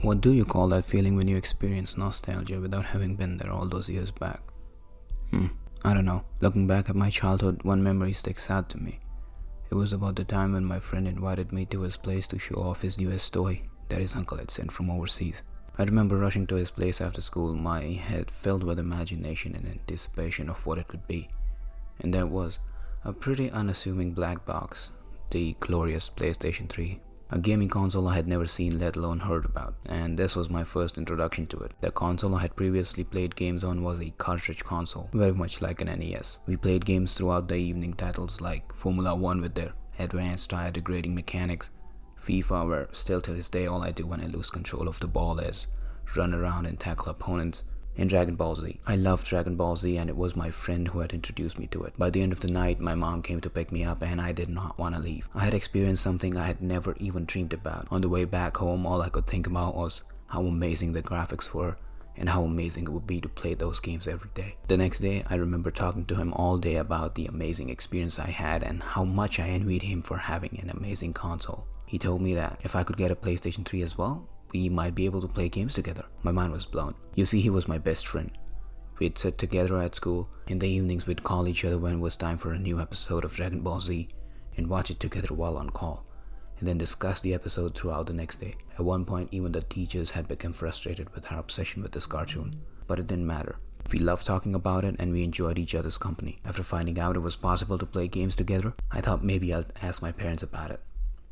What do you call that feeling when you experience nostalgia without having been there all those years back? Hmm, I don't know. Looking back at my childhood, one memory sticks out to me. It was about the time when my friend invited me to his place to show off his newest toy that his uncle had sent from overseas. I remember rushing to his place after school, my head filled with imagination and anticipation of what it could be. And that was a pretty unassuming black box, the glorious PlayStation 3. A gaming console I had never seen, let alone heard about, and this was my first introduction to it. The console I had previously played games on was a cartridge console, very much like an NES. We played games throughout the evening, titles like Formula 1 with their advanced tire degrading mechanics, FIFA, where still to this day all I do when I lose control of the ball is run around and tackle opponents, and Dragon Ball Z. I loved Dragon Ball Z, and it was my friend who had introduced me to it. By the end of the night, my mom came to pick me up and I did not want to leave. I had experienced something I had never even dreamed about. On the way back home, all I could think about was how amazing the graphics were and how amazing it would be to play those games every day. The next day, I remember talking to him all day about the amazing experience I had and how much I envied him for having an amazing console. He told me that if I could get a PlayStation 3 as well, we might be able to play games together. My mind was blown. You see, he was my best friend. We'd sit together at school. In the evenings, we'd call each other when it was time for a new episode of Dragon Ball Z and watch it together while on call, and then discuss the episode throughout the next day. At one point, even the teachers had become frustrated with our obsession with this cartoon, but it didn't matter. We loved talking about it and we enjoyed each other's company. After finding out it was possible to play games together, I thought maybe I'd ask my parents about it.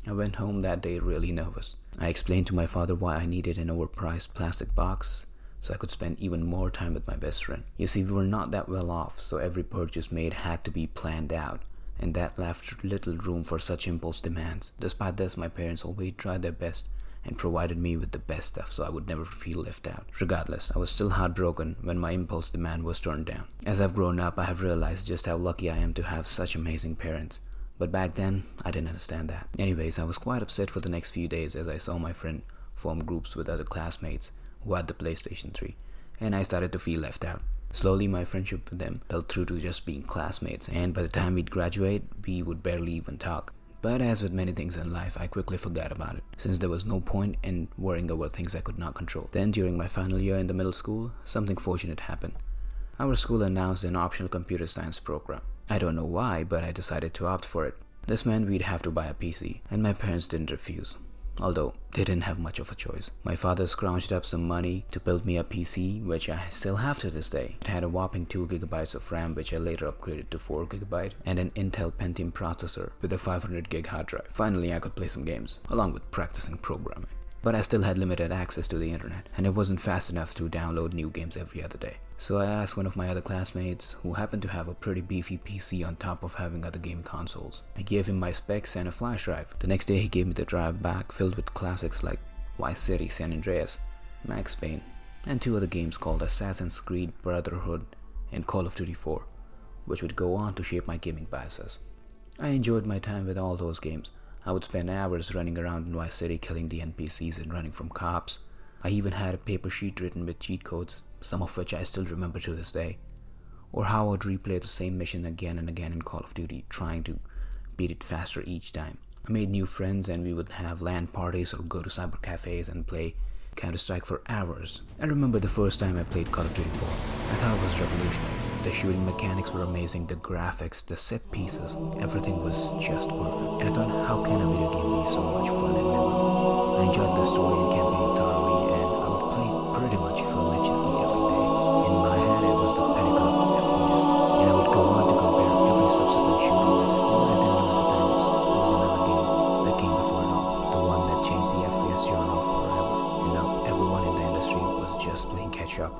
I went home that day really nervous. I explained to my father why I needed an overpriced plastic box so I could spend even more time with my best friend. You see, we were not that well off, so every purchase made had to be planned out, and that left little room for such impulse demands. Despite this, my parents always tried their best and provided me with the best stuff so I would never feel left out. Regardless, I was still heartbroken when my impulse demand was turned down. As I've grown up, I have realized just how lucky I am to have such amazing parents. But back then, I didn't understand that. Anyways, I was quite upset for the next few days as I saw my friend form groups with other classmates who had the PlayStation 3, and I started to feel left out. Slowly, my friendship with them fell through to just being classmates, and by the time we'd graduate, we would barely even talk. But as with many things in life, I quickly forgot about it, since there was no point in worrying over things I could not control. Then, during my final year in the middle school, something fortunate happened. Our school announced an optional computer science program. I don't know why, but I decided to opt for it. This meant we'd have to buy a PC, and my parents didn't refuse, although they didn't have much of a choice. My father scrounged up some money to build me a PC, which I still have to this day. It had a whopping 2GB of RAM, which I later upgraded to 4GB, and an Intel Pentium processor with a 500GB hard drive. Finally, I could play some games, along with practicing programming. But I still had limited access to the internet, and it wasn't fast enough to download new games every other day. So I asked one of my other classmates, who happened to have a pretty beefy PC on top of having other game consoles. I gave him my specs and a flash drive. The next day he gave me the drive back filled with classics like Vice City, San Andreas, Max Payne, and 2 other games called Assassin's Creed Brotherhood and Call of Duty 4, which would go on to shape my gaming biases. I enjoyed my time with all those games. I would spend hours running around in Vice City killing the NPCs and running from cops. I even had a paper sheet written with cheat codes, some of which I still remember to this day. Or how I would replay the same mission again and again in Call of Duty, trying to beat it faster each time. I made new friends and we would have LAN parties or go to cyber cafes and play Counter-Strike for hours. I remember the first time I played Call of Duty 4. I thought it was revolutionary. The shooting mechanics were amazing, the graphics, the set pieces, everything was just perfect. And I thought, how can a video game be so much fun and memorable? I enjoyed the story and campaign thoroughly, and I would play pretty much religiously every day. In my head, it was the pinnacle of FPS, and I would go on to compare every subsequent shooter with it. And what I didn't know at the time was there was another game that came before it all, the one that changed the FPS genre forever. And now everyone in the industry was just playing catch up.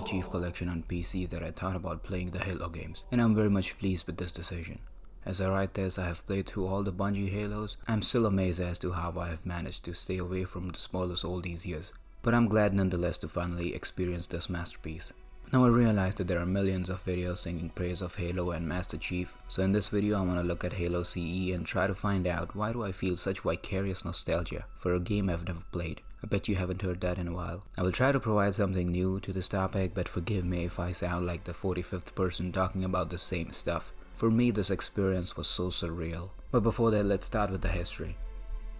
Chief Collection on PC that I thought about playing the Halo games, and I'm very much pleased with this decision. As I write this, I have played through all the Bungie Halos. I'm still amazed as to how I have managed to stay away from the spoilers all these years, but I'm glad nonetheless to finally experience this masterpiece. Now I realize that there are millions of videos singing praise of Halo and Master Chief, so in this video I want to look at Halo CE and try to find out why do I feel such vicarious nostalgia for a game I've never played. I bet you haven't heard that in a while. I will try to provide something new to this topic, but forgive me if I sound like the 45th person talking about the same stuff. For me, this experience was so surreal. But before that, let's start with the history.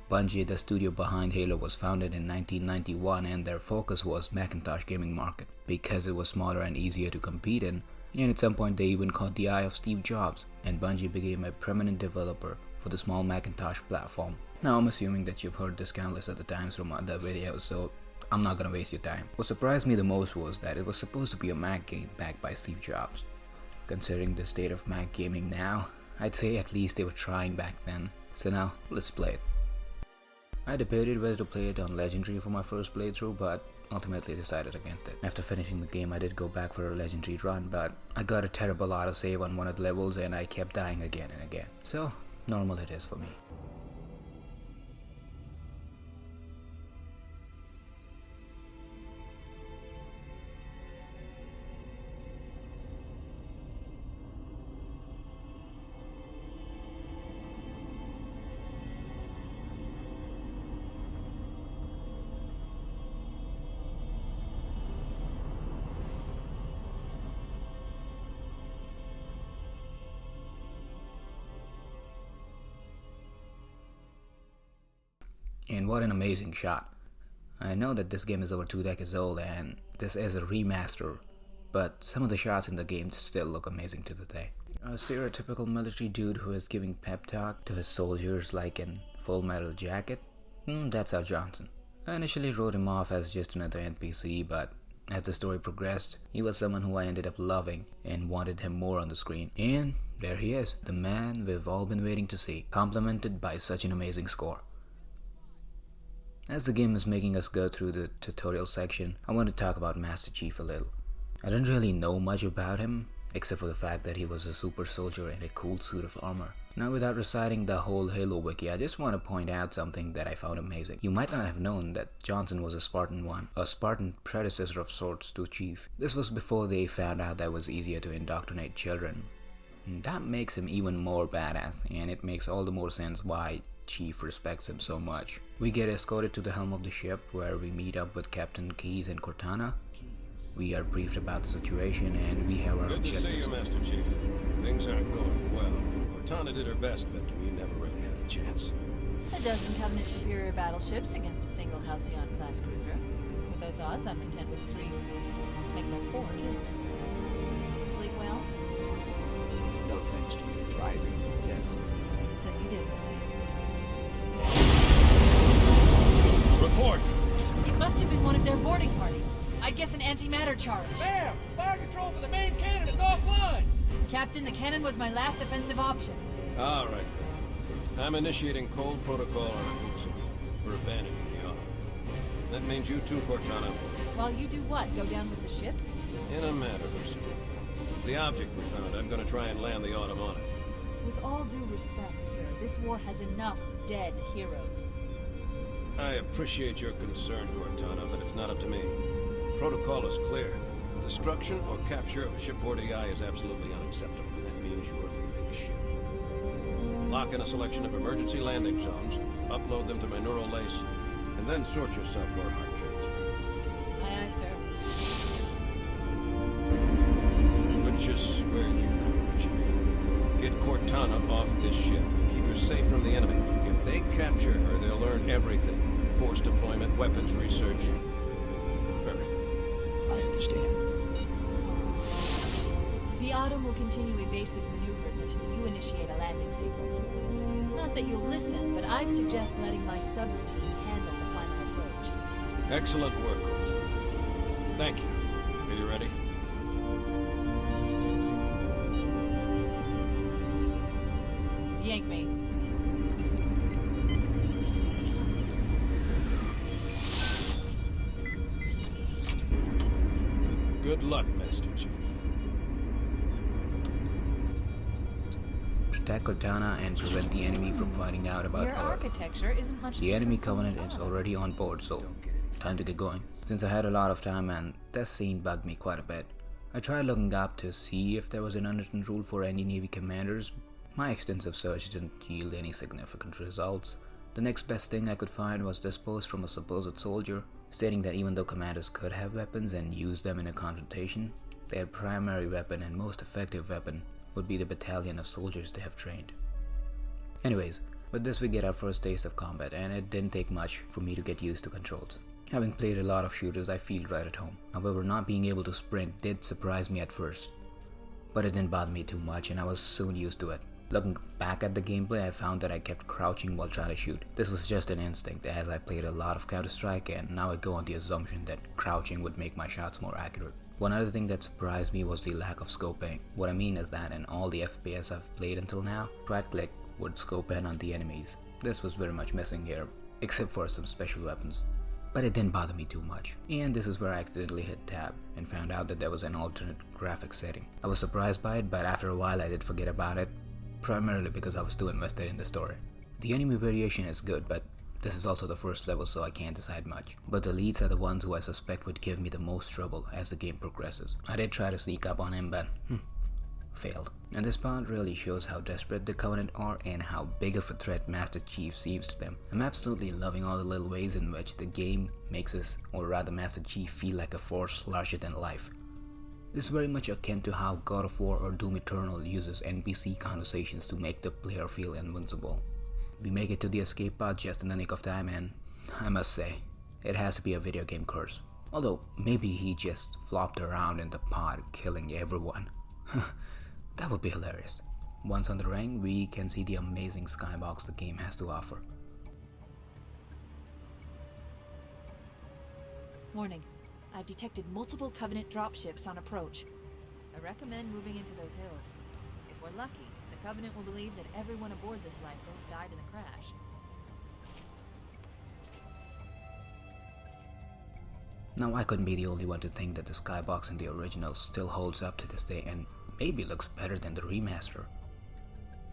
Bungie, the studio behind Halo, was founded in 1991 and their focus was Macintosh gaming market because it was smaller and easier to compete in, and at some point they even caught the eye of Steve Jobs, and Bungie became a prominent developer for the small Macintosh platform. Now I'm assuming that you've heard this countless other times from other videos, so I'm not gonna waste your time. What surprised me the most was that it was supposed to be a Mac game backed by Steve Jobs. Considering the state of Mac gaming now, I'd say at least they were trying back then. So now, let's play it. I debated whether to play it on Legendary for my first playthrough, but ultimately decided against it. After finishing the game, I did go back for a Legendary run, but I got a terrible autosave on one of the levels and I kept dying again and again. So, normal it is for me. And what an amazing shot. I know that this game is over 2 decades old and this is a remaster, but some of the shots in the game still look amazing to the day. A stereotypical military dude who is giving pep talk to his soldiers like in Full Metal Jacket. That's Al Johnson. I initially wrote him off as just another NPC, but as the story progressed, he was someone who I ended up loving and wanted him more on the screen. And there he is, the man we've all been waiting to see, complemented by such an amazing score. As the game is making us go through the tutorial section, I want to talk about Master Chief a little. I didn't really know much about him, except for the fact that he was a super soldier in a cool suit of armor. Now without reciting the whole Halo wiki, I just want to point out something that I found amazing. You might not have known that Johnson was a Spartan 1, a Spartan predecessor of sorts to Chief. This was before they found out that it was easier to indoctrinate children. That makes him even more badass, and it makes all the more sense why Chief respects him so much. We get escorted to the helm of the ship where we meet up with Captain Keyes and Cortana. We are briefed about the situation and we have our objectives. Good to see you, Master Chief. Things aren't going well. Cortana did her best, but we never really had a chance. A dozen Covenant superior battleships against a single Halcyon-class cruiser. With those odds, I'm content with 3, make that 4 kills. Sleep well? No thanks to your driving, yes. So you did miss me. Report! It must have been one of their boarding parties. I'd guess an antimatter charge. Ma'am! Fire control for the main cannon is offline! Captain, the cannon was my last offensive option. All right, then. I'm initiating cold protocol on Hootsie. We're abandoning the Autumn. That means you too, Cortana. While you do what? Go down with the ship? In a matter or so. The object we found, I'm gonna try and land the Autumn on it. With all due respect, sir, this war has enough dead heroes. I appreciate your concern, Cortana, but it's not up to me. Protocol is clear. Destruction or capture of a shipboard AI is absolutely unacceptable. That means you're leaving ship. Lock in a selection of emergency landing zones, upload them to my neural lace, and then sort yourself for a heart transfer. Aye, aye, sir. Which is where you come in, Chief. Get Cortana off this ship. Keep her safe from the enemy. If they capture her, they'll learn everything. Force deployment, weapons research, Earth. I understand. The Autumn will continue evasive maneuvers until you initiate a landing sequence. Not that you'll listen, but I'd suggest letting my subroutines handle the final approach. Excellent work, Cortana. Thank you. Are you ready? Yank me. Good luck, Master Chief. Protect Cortana and prevent the enemy from finding out about Your Earth. architecture isn't much The enemy different from Covenant is already on board, so time to get going. Since I had a lot of time and this scene bugged me quite a bit, I tried looking up to see if there was an unwritten rule for any Navy commanders. My extensive search didn't yield any significant results. The next best thing I could find was this post from a supposed soldier, stating that even though commanders could have weapons and use them in a confrontation, their primary weapon and most effective weapon would be the battalion of soldiers they have trained. Anyways, with this we get our first taste of combat, and it didn't take much for me to get used to controls. Having played a lot of shooters, I feel right at home. However, not being able to sprint did surprise me at first, but it didn't bother me too much and I was soon used to it. Looking back at the gameplay, I found that I kept crouching while trying to shoot. This was just an instinct, as I played a lot of Counter-Strike, and now I go on the assumption that crouching would make my shots more accurate. One other thing that surprised me was the lack of scoping. What I mean is that in all the FPS I've played until now, right-click would scope in on the enemies. This was very much missing here, except for some special weapons. But it didn't bother me too much, and this is where I accidentally hit tab and found out that there was an alternate graphics setting. I was surprised by it, but after a while I did forget about it, primarily because I was too invested in the story. The enemy variation is good, but this is also the first level, so I can't decide much. But the leads are the ones who I suspect would give me the most trouble as the game progresses. I did try to sneak up on him, but failed. And this part really shows how desperate the Covenant are and how big of a threat Master Chief seems to them. I'm absolutely loving all the little ways in which the game makes us, or rather Master Chief, feel like a force larger than life. This is very much akin to how God of War or Doom Eternal uses NPC conversations to make the player feel invincible. We make it to the escape pod just in the nick of time, and I must say, it has to be a video game curse. Although, maybe he just flopped around in the pod killing everyone. That would be hilarious. Once on the ring, we can see the amazing skybox the game has to offer. Warning. I've detected multiple Covenant dropships on approach. I recommend moving into those hills. If we're lucky, the Covenant will believe that everyone aboard this lifeboat died in the crash. Now, I couldn't be the only one to think that the skybox in the original still holds up to this day and maybe looks better than the remaster.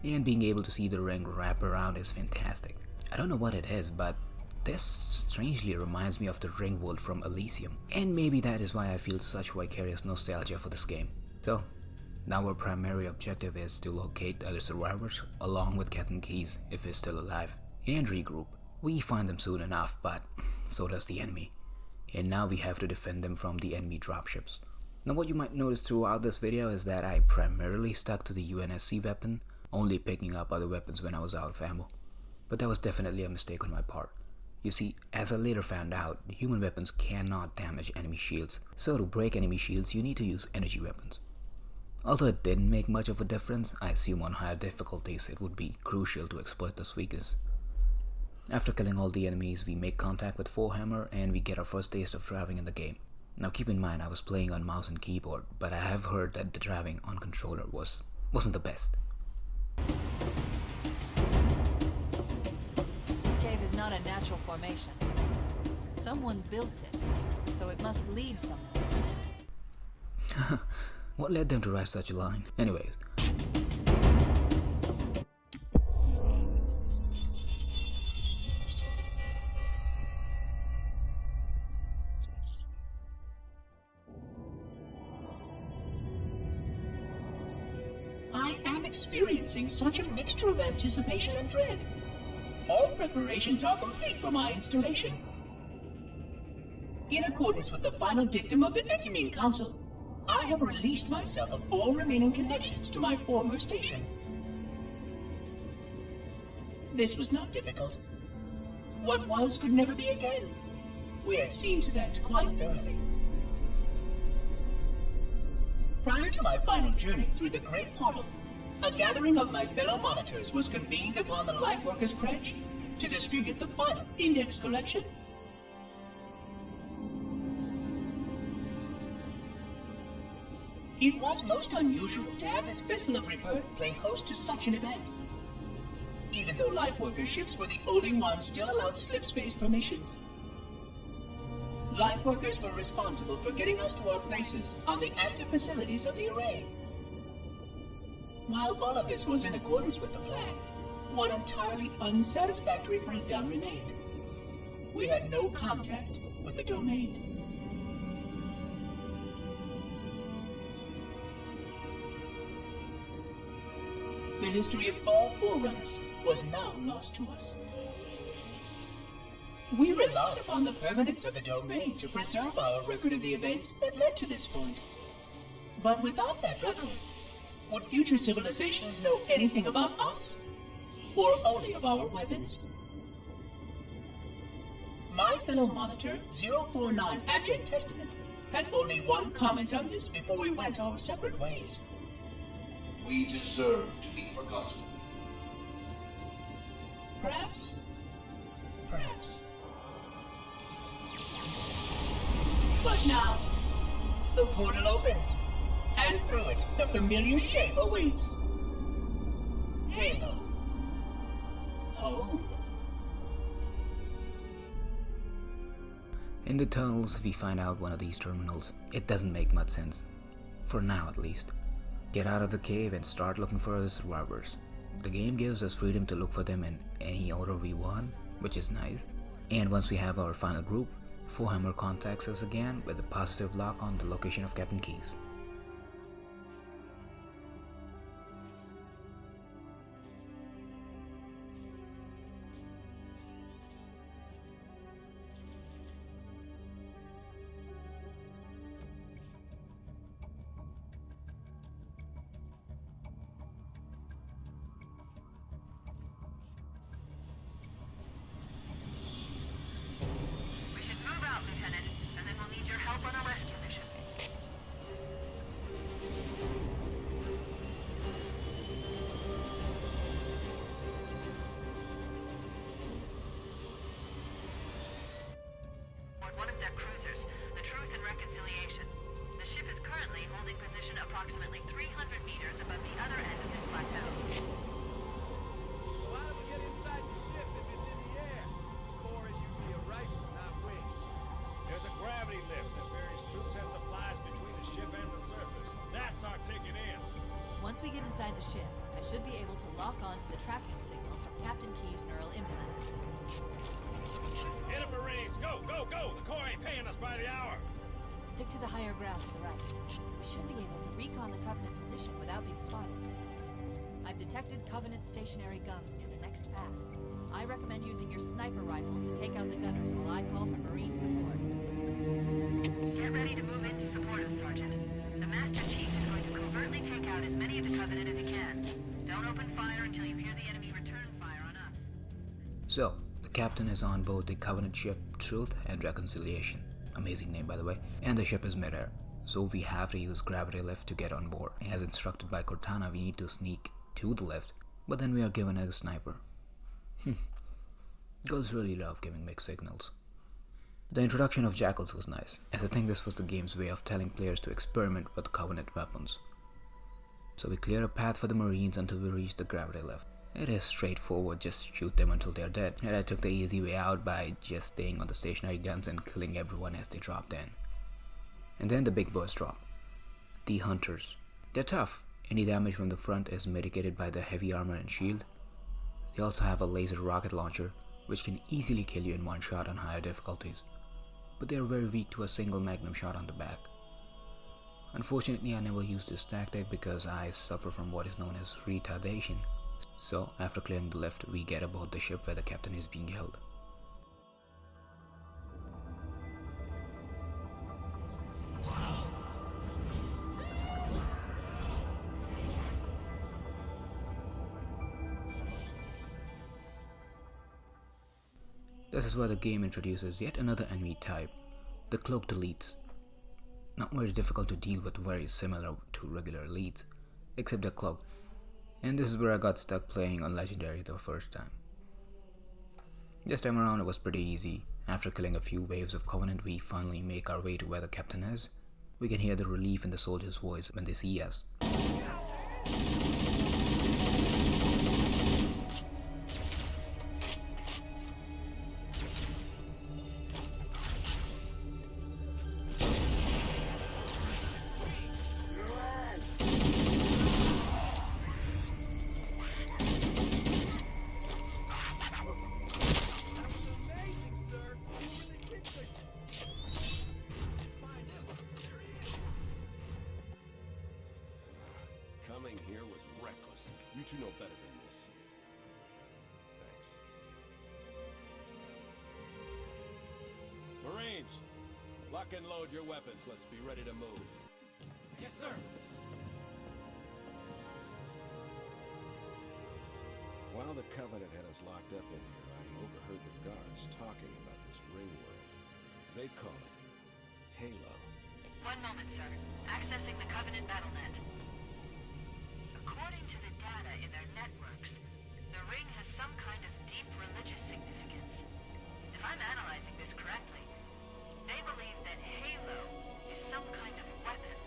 And being able to see the ring wrap around is fantastic. I don't know what it is, but this strangely reminds me of the ring world from Elysium, and maybe that is why I feel such vicarious nostalgia for this game. So, now our primary objective is to locate other survivors, along with Captain Keyes if he's still alive, and regroup. We find them soon enough, but so does the enemy, and now we have to defend them from the enemy dropships. Now what you might notice throughout this video is that I primarily stuck to the UNSC weapon, only picking up other weapons when I was out of ammo. But that was definitely a mistake on my part. You see, as I later found out, human weapons cannot damage enemy shields, so to break enemy shields you need to use energy weapons. Although it didn't make much of a difference, I assume on higher difficulties it would be crucial to exploit this weakness. After killing all the enemies, we make contact with Forehammer and we get our first taste of driving in the game. Now keep in mind I was playing on mouse and keyboard, but I have heard that the driving on controller wasn't the best. This cave is not a natural formation. Someone built it, so it must lead somewhere. What led them to write such a line? Anyways. I am experiencing such a mixture of anticipation and dread. All preparations are complete for my installation. In accordance with the final dictum of the Ecumene Council, I have released myself of all remaining connections to my former station. This was not difficult. What was could never be again. We had seen to that quite thoroughly. Prior to my final journey through the Great Portal, a gathering of my fellow monitors was convened upon the Lightworkers' Crèche to distribute the final index collection. It was most unusual to have this vessel of rebirth play host to such an event. Even though Lightworker ships were the only ones still allowed slip-space formations, Lightworkers were responsible for getting us to our places on the active facilities of the array. While all of this was in accordance with the plan, one entirely unsatisfactory breakdown remained. We had no contact with the domain. the history of all Forerunners was now lost to us. We relied upon the permanence of the domain to preserve our record of the events that led to this point. But without that record, would future civilizations know anything about us? Or only of our weapons? My fellow monitor, 049 Abject Testament, had only one comment on this before we went our separate ways. We deserve to be forgotten. Perhaps. Perhaps. But now, the portal opens, and through it, the familiar shape awaits. Halo. Home. In the tunnels, we find out one of these terminals. It doesn't make much sense. For now, at least. Get out of the cave and start looking for other survivors. The game gives us freedom to look for them in any order we want, which is nice. And once we have our final group, Forehammer contacts us again with a positive lock on the location of Captain Keyes. We should move out, Lieutenant, and then we'll need your help on a rescue mission. On one of their cruisers, the Truth and Reconciliation. The ship is currently holding position approximately 300 meters above the other end of this plateau. So how do we get inside the ship if it's in the air? Core is usually a rifle, not wings. There's a gravity lift that ferries troops and supplies between the ship and the surface. That's our ticket in. Once we get inside the ship, I should be able to lock on to the tracking signal from Captain Keyes' neural implants. Hit it, Marines! Go, go, go! The Corps ain't paying us by the hour! Stick to the higher ground to the right. We should be able to recon the Covenant position without being spotted. I've detected Covenant stationary guns near the next pass. I recommend using your sniper rifle to take out the gunners while I call for Marine support. Get ready to move in to support us, Sergeant. The Master Chief is going to covertly take out as many of the Covenant as he can. Don't open fire until you hear the enemy return fire on us. So, the captain is on board the Covenant ship Truth and Reconciliation. Amazing name, by the way. And the ship is midair. So we have to use gravity lift to get on board. As instructed by Cortana, we need to sneak to the lift, but then we are given a sniper. Girls really love giving mixed signals. The introduction of Jackals was nice, as I think this was the game's way of telling players to experiment with Covenant weapons. So we clear a path for the Marines until we reach the gravity lift. It is straightforward, just shoot them until they're dead, and I took the easy way out by just staying on the stationary guns and killing everyone as they dropped in. And then the big boys drop. The Hunters. They're tough. Any damage from the front is mitigated by the heavy armor and shield. They also have a laser rocket launcher, which can easily kill you in one shot on higher difficulties, but they are very weak to a single magnum shot on the back. Unfortunately, I never used this tactic because I suffer from what is known as retardation. So, after clearing the lift, we get aboard the ship where the captain is being held. This is where the game introduces yet another enemy type, the Cloaked Elites. Not very difficult to deal with, very similar to regular elites, except they're cloaked. And this is where I got stuck playing on Legendary the first time. This time around it was pretty easy. After killing a few waves of Covenant, we finally make our way to where the captain is. We can hear the relief in the soldiers' voice when they see us. Coming here was reckless. You two know better than this. Thanks. Marines, lock and load your weapons. Let's be ready to move. Yes, sir. While the Covenant had us locked up in here, I overheard the guards talking about this ring world. They call it Halo. One moment, sir. Accessing the Covenant BattleNet. According to the data in their networks, the ring has some kind of deep religious significance. If I'm analyzing this correctly, they believe that Halo is some kind of weapon,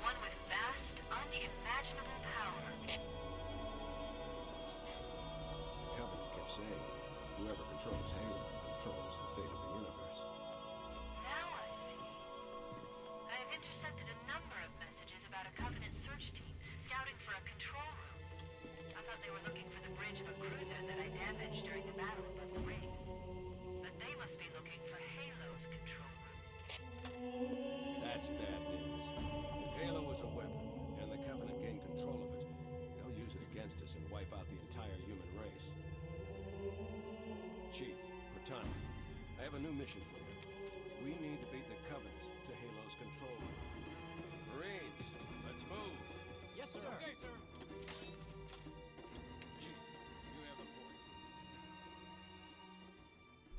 one with vast, unimaginable power. It's true. The Covenant kept saying, whoever controls Halo controls the fate of the universe. Now I see. I have intercepted a number of messages about a Covenant search team scouting for a control room. I thought they were looking for the bridge of a cruiser that I damaged during the battle above the ring. But they must be looking for Halo's control room. That's bad news. If Halo is a weapon, and the Covenant gain control of it, they'll use it against us and wipe out the entire human race. Chief, Cortana, I have a new mission for you. We need to beat the Covenant to Halo's control room. Marines, let's move. Yes, sir. Okay, sir. Chief, you have the point.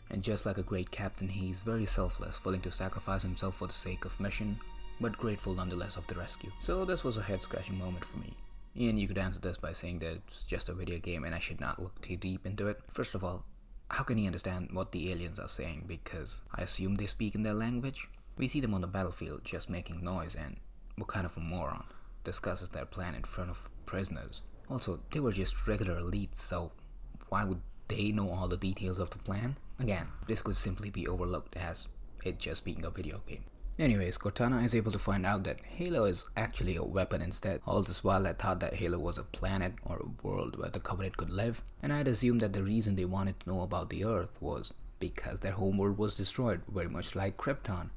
And just like a great captain, he's very selfless, willing to sacrifice himself for the sake of mission, but grateful nonetheless of the rescue. So this was a head-scratching moment for me. And you could answer this by saying that it's just a video game and I should not look too deep into it. First of all, how can he understand what the aliens are saying, because I assume they speak in their language? We see them on the battlefield just making noise, and what kind of a moron discusses their plan in front of prisoners? Also, they were just regular elites, so why would they know all the details of the plan? Again, this could simply be overlooked as it just being a video game. Anyways, Cortana is able to find out that Halo is actually a weapon instead. All this while I thought that Halo was a planet or a world where the Covenant could live, and I'd assumed that the reason they wanted to know about the Earth was because their homeworld was destroyed, very much like Krypton,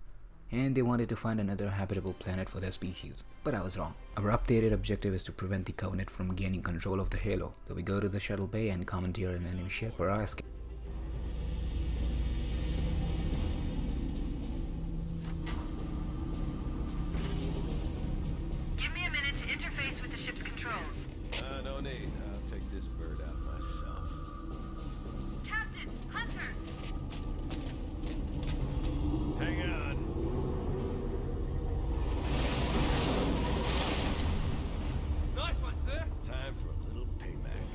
and they wanted to find another habitable planet for their species. But I was wrong. Our updated objective is to prevent the Covenant from gaining control of the Halo, so we go to the shuttle bay and commandeer an enemy ship or our escape. Give me a minute to interface with the ship's controls. No need. I'll take this bird out myself. Captain! Hunter! Hang on. Nice one, sir. Time for a little payback.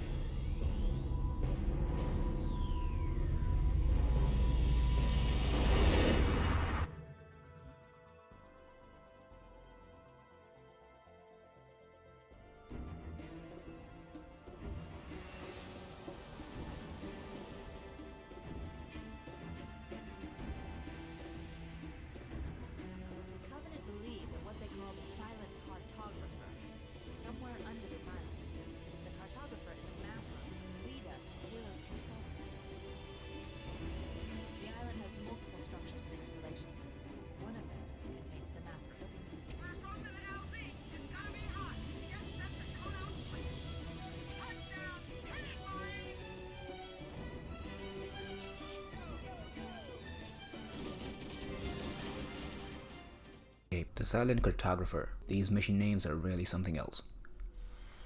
The Covenant believe that what they call the silent cartographer is somewhere under this island. The cartographer is a mapper who can lead us to Halo's control center. The island has multiple structures and installations. One of them contains the map room. We're approaching the LZ! It's gonna be hot! Get set to cone out, please! Touchdown! Hit it, Marine! The silent cartographer. These mission names are really something else.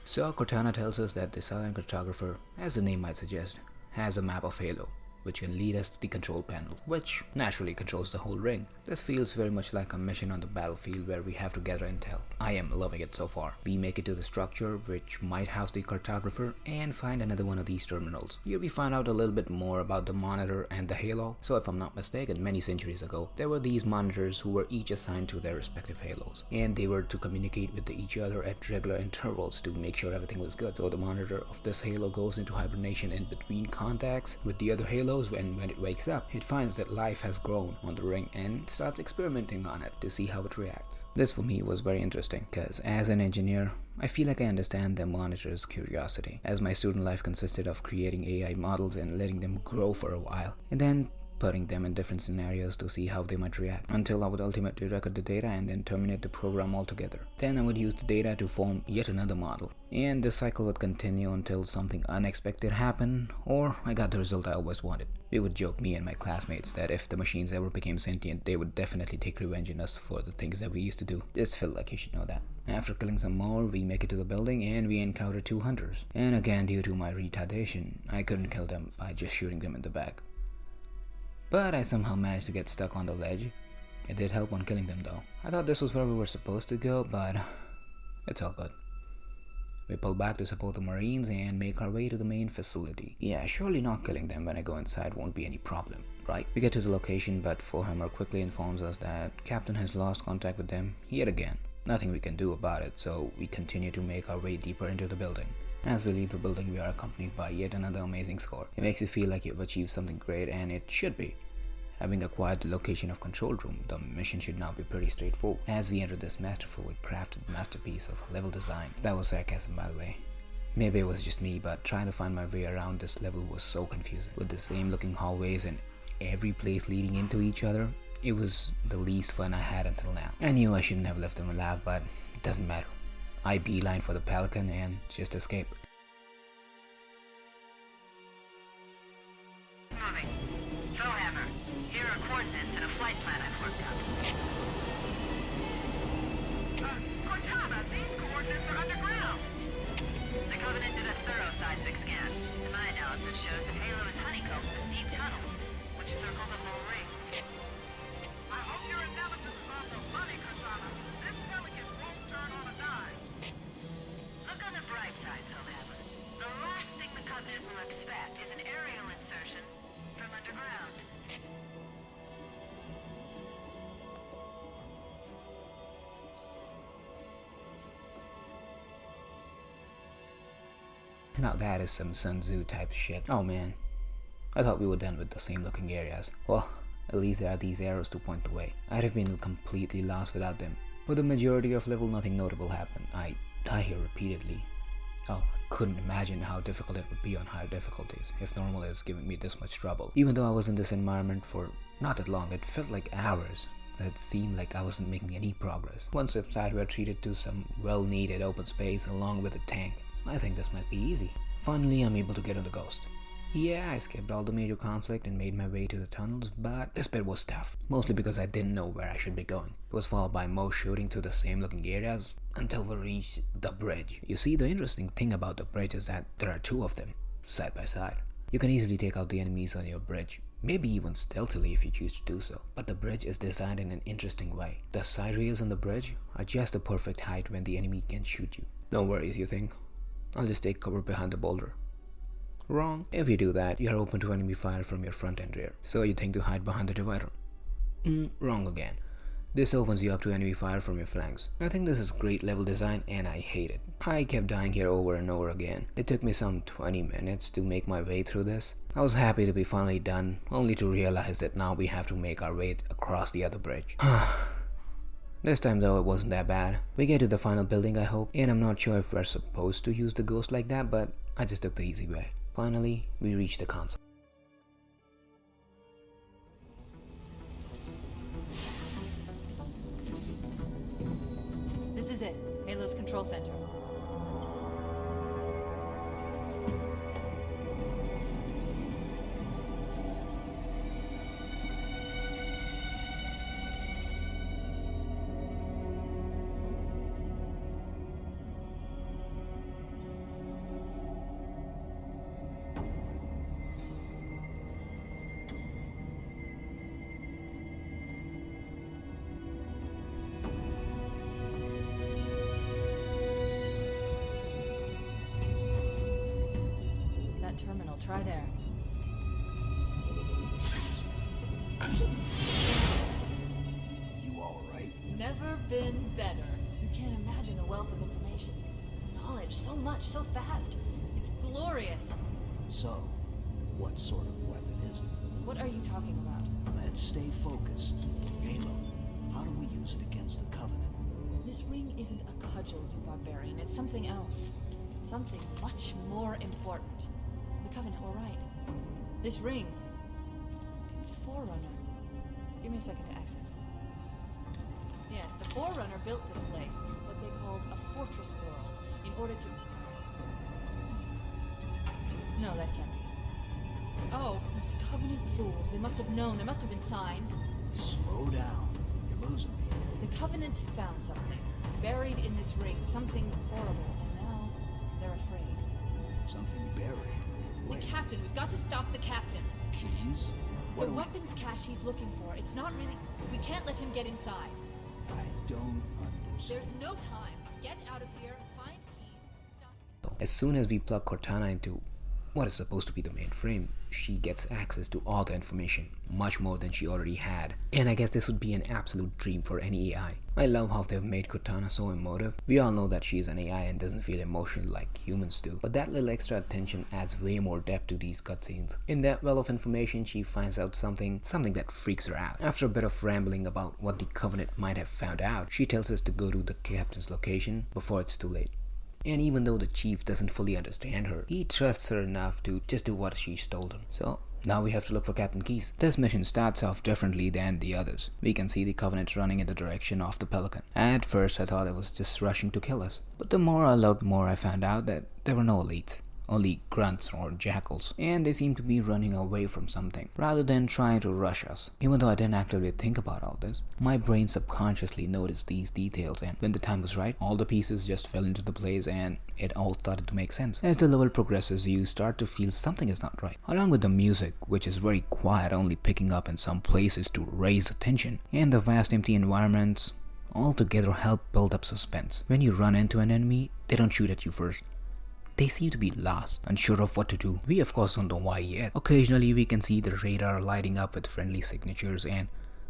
So Cortana tells us that the silent cartographer, as the name might suggest, has a map of Halo, which can lead us to the control panel, which naturally controls the whole ring. This feels very much like a mission on the battlefield where we have to gather intel. I am loving it so far. We make it to the structure, which might house the cartographer, and find another one of these terminals. Here we find out a little bit more about the monitor and the Halo. So if I'm not mistaken, many centuries ago, there were these monitors who were each assigned to their respective Halos, and they were to communicate with each other at regular intervals to make sure everything was good. So the monitor of this Halo goes into hibernation in between contacts with the other Halos, and when it wakes up, it finds that life has grown on the ring and starts experimenting on it to see how it reacts. This for me was very interesting, because as an engineer, I feel like I understand the monitor's curiosity, as my student life consisted of creating AI models and letting them grow for a while, and then putting them in different scenarios to see how they might react, until I would ultimately record the data and then terminate the program altogether. Then I would use the data to form yet another model, and this cycle would continue until something unexpected happened, or I got the result I always wanted. We would joke, me and my classmates, that if the machines ever became sentient, they would definitely take revenge on us for the things that we used to do. Just felt like you should know that. After killing some more, we make it to the building and we encounter 2 hunters. And again, due to my retardation, I couldn't kill them by just shooting them in the back. But I somehow managed to get stuck on the ledge. It did help on killing them though. I thought this was where we were supposed to go, but it's all good. We pull back to support the Marines and make our way to the main facility. Yeah, surely not killing them when I go inside won't be any problem, right? We get to the location, but Fohammer quickly informs us that Captain has lost contact with them yet again. Nothing we can do about it, so we continue to make our way deeper into the building. As we leave the building, we are accompanied by yet another amazing score. It makes you feel like you've achieved something great, and it should be. Having acquired the location of control room, the mission should now be pretty straightforward. As we enter this masterfully crafted masterpiece of level design. That was sarcasm, by the way. Maybe it was just me, but trying to find my way around this level was so confusing. With the same looking hallways and every place leading into each other, it was the least fun I had until now. I knew I shouldn't have left them alive, but it doesn't matter. I beeline for the Pelican and just escape. Moving. Fohammer, here are coordinates and a flight plan I've worked out. Cortana, these coordinates are underground. The Covenant did a thorough seismic scan, and my analysis shows that Halo is honeycombed with deep tunnels, which circle the whole ring. I hope your analysis is off the money, Cortana. This Pelican won't turn on a dime. Look on the bright side, Fohammer. The last thing the Covenant will expect is an aerial insertion from underground. Now that is some Sun Tzu type shit. Oh man, I thought we were done with the same looking areas. Well, at least there are these arrows to point the way. I'd have been completely lost without them. For the majority of level, nothing notable happened. I die here repeatedly. Oh, I couldn't imagine how difficult it would be on higher difficulties if normal is giving me this much trouble. Even though I was in this environment for not that long, it felt like hours. It seemed like I wasn't making any progress. Once inside, we were treated to some well-needed open space along with a tank. I think this might be easy. Finally, I'm able to get on the Ghost. Yeah, I skipped all the major conflict and made my way to the tunnels, but this bit was tough. Mostly because I didn't know where I should be going. It was followed by more shooting to the same looking areas until we reached the bridge. You see, the interesting thing about the bridge is that there are 2 of them, side by side. You can easily take out the enemies on your bridge, maybe even stealthily if you choose to do so. But the bridge is designed in an interesting way. The side rails on the bridge are just the perfect height when the enemy can shoot you. No worries, you think. I'll just take cover behind the boulder. Wrong. If you do that, you are open to enemy fire from your front and rear. So you think to hide behind the divider. Wrong again. This opens you up to enemy fire from your flanks. I think this is great level design and I hate it. I kept dying here over and over again. It took me some 20 minutes to make my way through this. I was happy to be finally done, only to realize that now we have to make our way across the other bridge. This time though, it wasn't that bad. We get to the final building, I hope, and I'm not sure if we're supposed to use the Ghost like that, but I just took the easy way. Finally, we reach the console. This is it. Halo's control center. Terminal, try there. You all right? Never been better. You can't imagine the wealth of information. Knowledge, so much, so fast. It's glorious. So, what sort of weapon is it? What are you talking about? Let's stay focused. Halo, how do we use it against the Covenant? This ring isn't a cudgel, you barbarian. It's something else. Something much more important. The Covenant were right. This ring can It's Forerunner. Give me a second to access. Yes, the Forerunner built this place, what they called a fortress world, in order to... No, that can't be. Oh, those Covenant fools. They must have known. There must have been signs. Slow down. You're losing me. The Covenant found something. Buried in this ring. Something horrible. And now, they're afraid. Something buried. Wait. The captain. We've got to stop the captain. Keys? The weapons cache he's looking for. It's not really... We can't let him get inside. I don't understand. There's no time. Get out of here. Find keys. Stop. As soon as we plug Cortana into what is supposed to be the mainframe, she gets access to all the information, much more than she already had. And I guess this would be an absolute dream for any AI. I love how they've made Cortana so emotive. We all know that she's an AI and doesn't feel emotional like humans do, but that little extra attention adds way more depth to these cutscenes. In that well of information, she finds out something that freaks her out. After a bit of rambling about what the Covenant might have found out, she tells us to go to the captain's location before it's too late. And even though the chief doesn't fully understand her, he trusts her enough to just do what she's told him. So now we have to look for Captain Keyes. This mission starts off differently than the others. We can see the Covenant running in the direction of the Pelican. At first I thought it was just rushing to kill us, but the more I looked, the more I found out that there were no elites. Only grunts or jackals, and they seem to be running away from something rather than trying to rush us. Even though I didn't actively think about all this, my brain subconsciously noticed these details, and when the time was right, all the pieces just fell into the place and it all started to make sense. As the level progresses, you start to feel something is not right, along with the music, which is very quiet, only picking up in some places to raise the tension, and the vast empty environments all together help build up suspense. When you run into an enemy, they don't shoot at you first. They seem to be lost, unsure of what to do. We of course don't know why yet. Occasionally we can see the radar lighting up with friendly signatures, and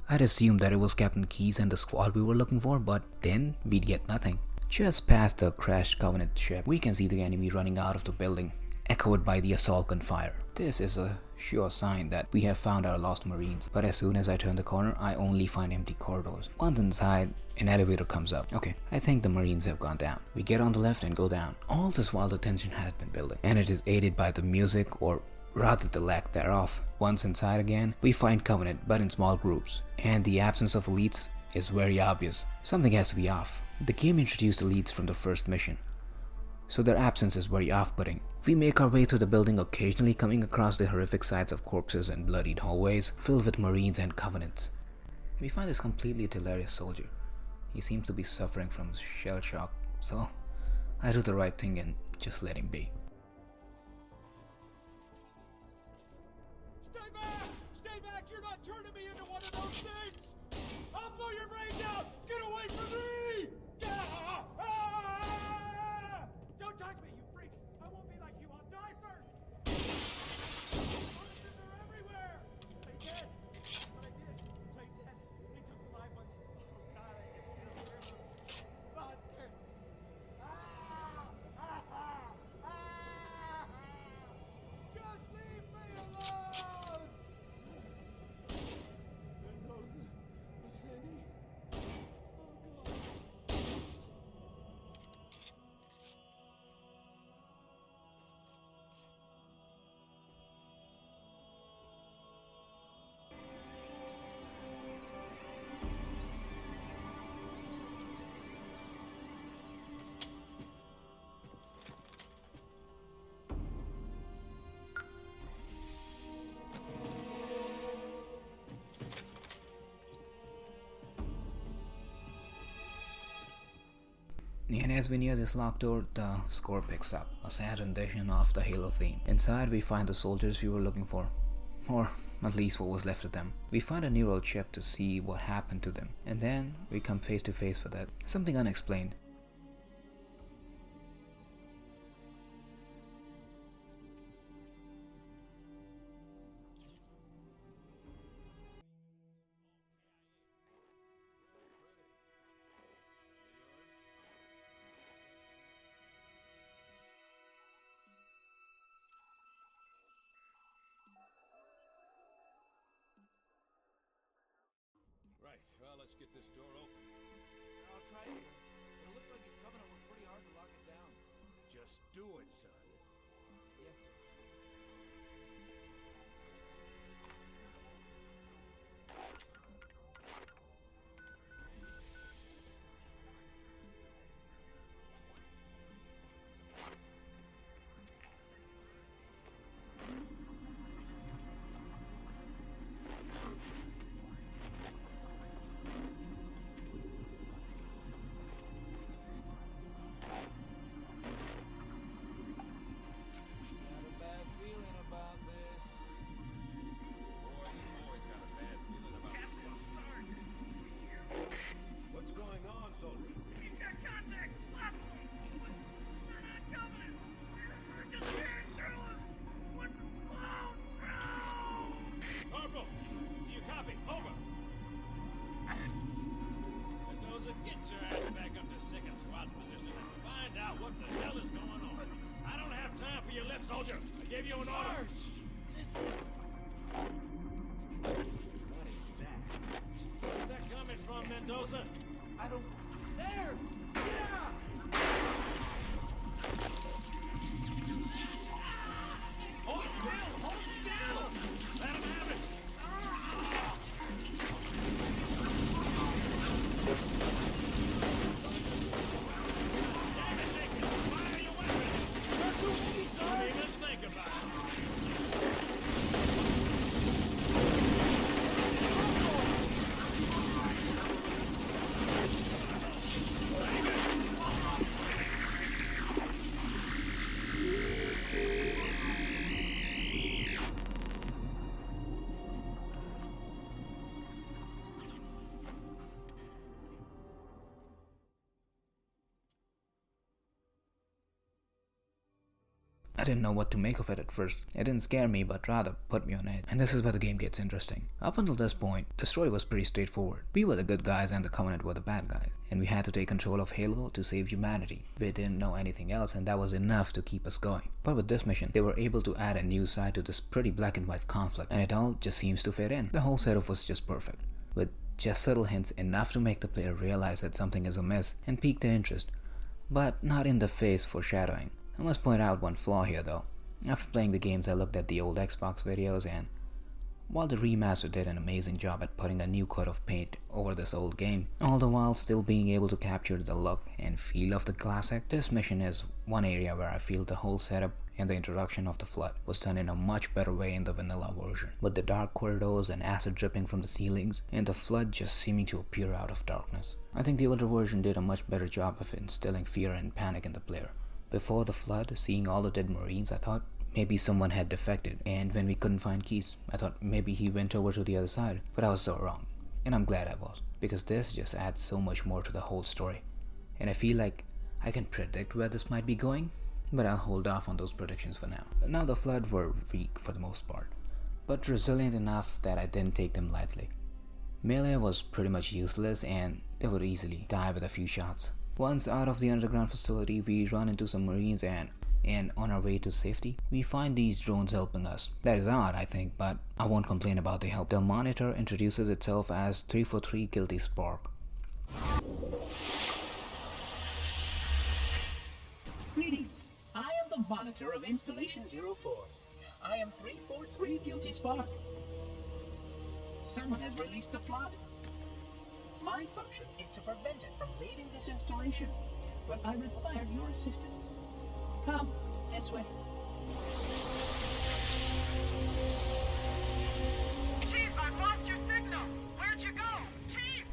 I'd assumed that it was Captain Keyes and the squad we were looking for, but then we'd get nothing. Just past the crashed Covenant ship, we can see the enemy running out of the building, echoed by the assault gunfire. This is a sure sign that we have found our lost Marines, but as soon as I turn the corner, I only find empty corridors. Once inside, an elevator comes up. Okay, I think the Marines have gone down. We get on the left and go down. All this while the tension has been building, and it is aided by the music, or rather the lack thereof. Once inside again, we find Covenant, but in small groups, and the absence of elites is very obvious. Something has to be off. The game introduced elites from the first mission, so their absence is very off-putting. We make our way through the building, occasionally coming across the horrific sights of corpses and bloodied hallways filled with Marines and Covenants. We find this completely hilarious soldier. He seems to be suffering from shell shock, so I do the right thing and just let him be. Stay back! Stay back! You're not turning me into one of those things! I'll blow your brains out! Get away from me! Ah! Ah! Don't touch me, you freaks! I won't be like you. I'll die first! Monsters are everywhere! Play dead! That's what I did. Play dead. They took the live ones. Oh God, I can feel the river. Monsters! Ah! Ah! Ah! Ah! Just leave me alone! There goes Sandy. Oh God. And as we near this locked door, the score picks up, a sad rendition of the Halo theme. Inside we find the soldiers we were looking for, or at least what was left of them. We find a neural chip to see what happened to them, and then we come face to face with it, something unexplained. Right, well, let's get this door open. I'll try, sir. But it looks like these Covenant worked pretty hard to lock it down. Just do it, son. Yes, sir. out what the hell is going on. I don't have time for your lip, soldier. I gave you an order. What is that? Where's that coming from, Mendoza? I don't... There! Get out! Hold still! Hold still! Let him have it! Damn it, Jenkins! Fire your weapons! You're too easy, sir! Don't even think about it. I didn't know what to make of it at first. It didn't scare me, but rather put me on edge. And this is where the game gets interesting. Up until this point, the story was pretty straightforward. We were the good guys and the Covenant were the bad guys. And we had to take control of Halo to save humanity. We didn't know anything else, and that was enough to keep us going. But with this mission, they were able to add a new side to this pretty black and white conflict, and it all just seems to fit in. The whole setup was just perfect, with just subtle hints enough to make the player realize that something is amiss and pique their interest, but not in the face foreshadowing. I must point out one flaw here though. After playing the games, I looked at the old Xbox videos, and while the remaster did an amazing job at putting a new coat of paint over this old game, all the while still being able to capture the look and feel of the classic, this mission is one area where I feel the whole setup and the introduction of the Flood was done in a much better way in the vanilla version, with the dark corridors and acid dripping from the ceilings, and the Flood just seeming to appear out of darkness. I think the older version did a much better job of instilling fear and panic in the player. Before the Flood, seeing all the dead Marines, I thought maybe someone had defected, and when we couldn't find keys, I thought maybe he went over to the other side, but I was so wrong. And I'm glad I was, because this just adds so much more to the whole story. And I feel like I can predict where this might be going, but I'll hold off on those predictions for now. Now the Flood were weak for the most part, but resilient enough that I didn't take them lightly. Melee was pretty much useless, and they would easily die with a few shots. Once out of the underground facility, we run into some Marines, and on our way to safety, we find these drones helping us. That is odd, I think, but I won't complain about the help. The monitor introduces itself as 343 Guilty Spark. Greetings. I am the monitor of Installation 04. I am 343 Guilty Spark. Someone has released the Flood. My function is to prevent it from leaving this installation, but I require your assistance. Come, this way. Chief, I've lost your signal. Where'd you go? Chief!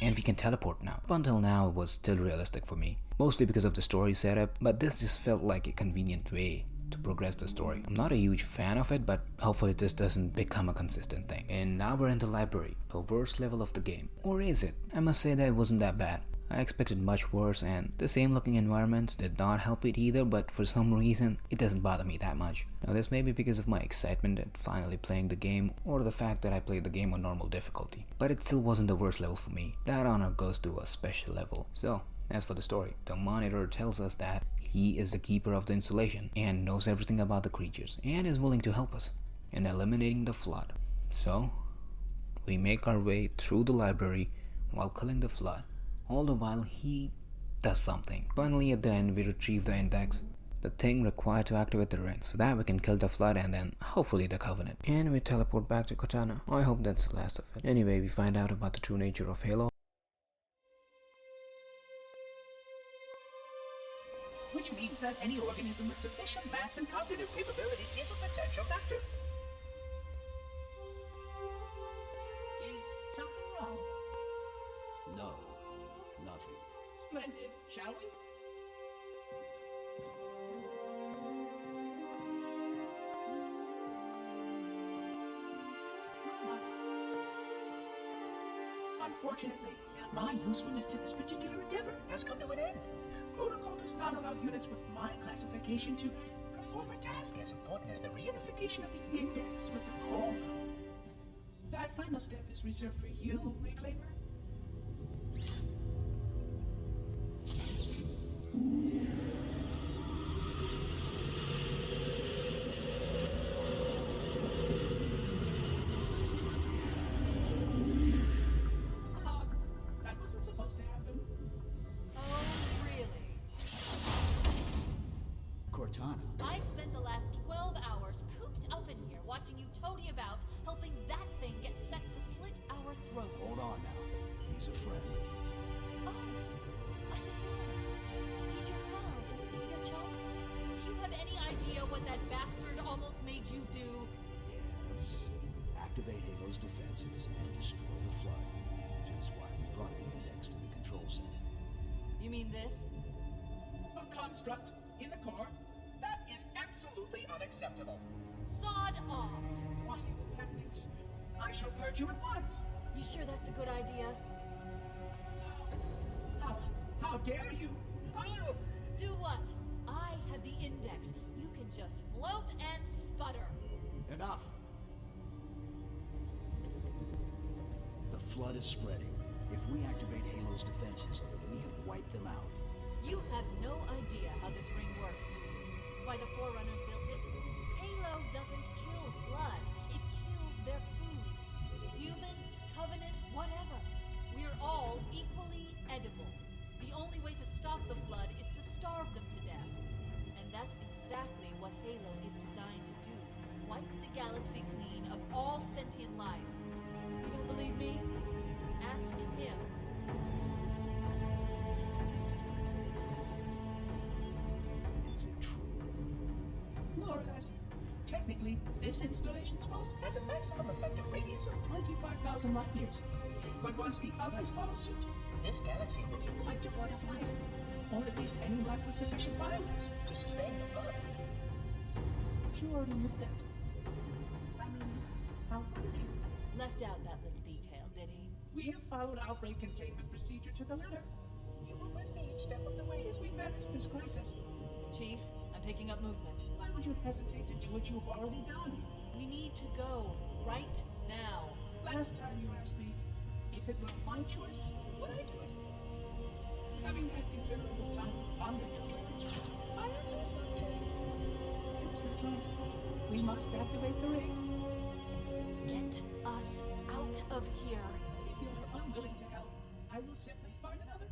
And we can teleport now. Up until now, it was still realistic for me, mostly because of the story setup, but this just felt like a convenient way to progress the story. I'm not a huge fan of it, but hopefully this doesn't become a consistent thing. And now we're in the library, the worst level of the game. Or is it? I must say that it wasn't that bad. I expected much worse, and the same looking environments did not help it either, but for some reason, it doesn't bother me that much. Now this may be because of my excitement at finally playing the game, or the fact that I played the game on normal difficulty. But it still wasn't the worst level for me. That honor goes to a special level. So, as for the story, the monitor tells us that he is the keeper of the installation and knows everything about the creatures and is willing to help us in eliminating the Flood. So, we make our way through the library while killing the Flood, all the while he does something. Finally, at the end, we retrieve the index, the thing required to activate the ring, so that we can kill the Flood and then hopefully the Covenant. And we teleport back to Cortana. I hope that's the last of it. Anyway, we find out about the true nature of Halo. Which means that any organism with sufficient mass and cognitive capability is a potential factor. Is something wrong? No, nothing. Splendid, shall we? Unfortunately, my usefulness to this particular endeavor has come to an end. Protocol does not allow units with my classification to perform a task as important as the reunification of the index with the core. That final step is reserved for you, Reclaimer. idea what that bastard almost made you do? Yes. Activate Halo's defenses and destroy the flood, which is why we brought the index to the control center. You mean this? A construct in the core? That is absolutely unacceptable. Sod off! What in the heavens? I shall purge you at once. You sure that's a good idea? How dare you? Oh! Do what? I have the index. You can just float and sputter. Enough! The flood is spreading. If we activate Halo's defenses, we can wipe them out. You have no idea how this ring works, do you? Why the Forerunners built it? Halo doesn't kill Flood. It kills their food. Humans, Covenant, whatever. We're all equally edible. The only way to stop the Flood is to starve them to death. And that's exactly what Halo is designed to do. Wipe the galaxy clean of all sentient life. You don't believe me? Ask him. Is it true? More or less. Technically, this installation's pulse has a maximum effective radius of 25,000 light years. But once the others follow suit, this galaxy will be quite devoid of life. Or at least any life with sufficient biomass to sustain the flood. You already knew that. I mean, how could you? Left out that little detail, did he? We have followed outbreak containment procedure to the letter. You were with me each step of the way as we managed this crisis. Chief, I'm picking up movement. Why would you hesitate to do what you've already done? We need to go right now. Last time you asked me if it were my choice, would I do it? Having had considerable time to ponder this, my answer is not changed. It was their choice. We must activate the ring. Get us out of here. If you are unwilling to help, I will simply find another.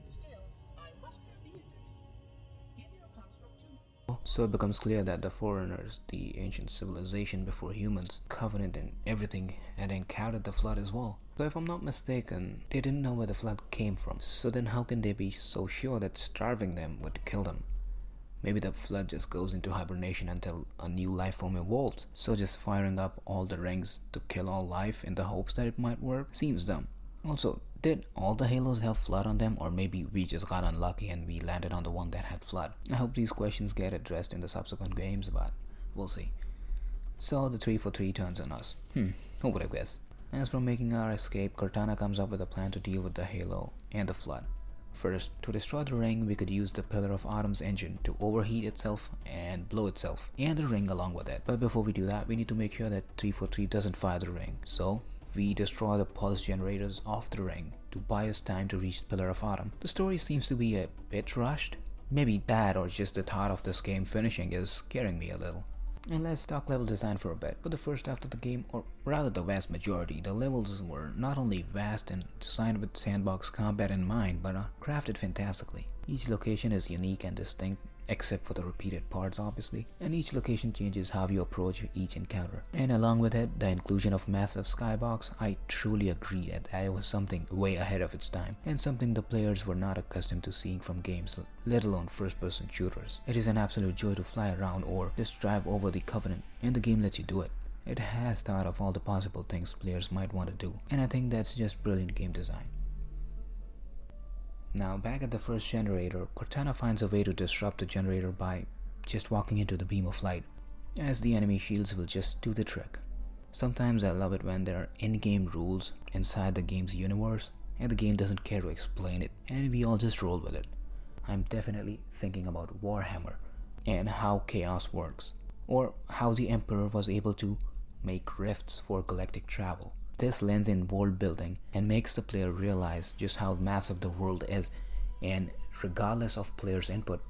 Still, I must have the index. Give your construct to me. So it becomes clear that the Forerunners, the ancient civilization before humans, Covenant and everything, had encountered the flood as well. So if I'm not mistaken, they didn't know where the flood came from. So then how can they be so sure that starving them would kill them? Maybe the flood just goes into hibernation until a new life form evolves. So just firing up all the rings to kill all life in the hopes that it might work seems dumb. Also, did all the Halos have flood on them, or maybe we just got unlucky and we landed on the one that had flood? I hope these questions get addressed in the subsequent games, but we'll see. So the 3 for 3 turns on us. Who would have guessed? As for making our escape, Cortana comes up with a plan to deal with the Halo and the flood. First, to destroy the ring, we could use the Pillar of Autumn's engine to overheat itself and blow itself, and the ring along with it. But before we do that, we need to make sure that 3 for 3 doesn't fire the ring. So we destroy the pulse generators of the ring to buy us time to reach the Pillar of Autumn. The story seems to be a bit rushed. Maybe that, or just the thought of this game finishing, is scaring me a little. And let's talk level design for a bit. For the first half of the game, or rather the vast majority, the levels were not only vast and designed with sandbox combat in mind, but are crafted fantastically. Each location is unique and distinct, except for the repeated parts obviously, and each location changes how you approach each encounter. And along with it, the inclusion of massive skybox, I truly agree that it was something way ahead of its time, and something the players were not accustomed to seeing from games, let alone first-person shooters. It is an absolute joy to fly around or just drive over the Covenant, and the game lets you do it. It has thought of all the possible things players might want to do, and I think that's just brilliant game design. Now, back at the first generator, Cortana finds a way to disrupt the generator by just walking into the beam of light, as the enemy shields will just do the trick. Sometimes I love it when there are in-game rules inside the game's universe, and the game doesn't care to explain it, and we all just roll with it. I'm definitely thinking about Warhammer, and how chaos works, or how the Emperor was able to make rifts for galactic travel. This lends in world building and makes the player realize just how massive the world is, and regardless of players' input,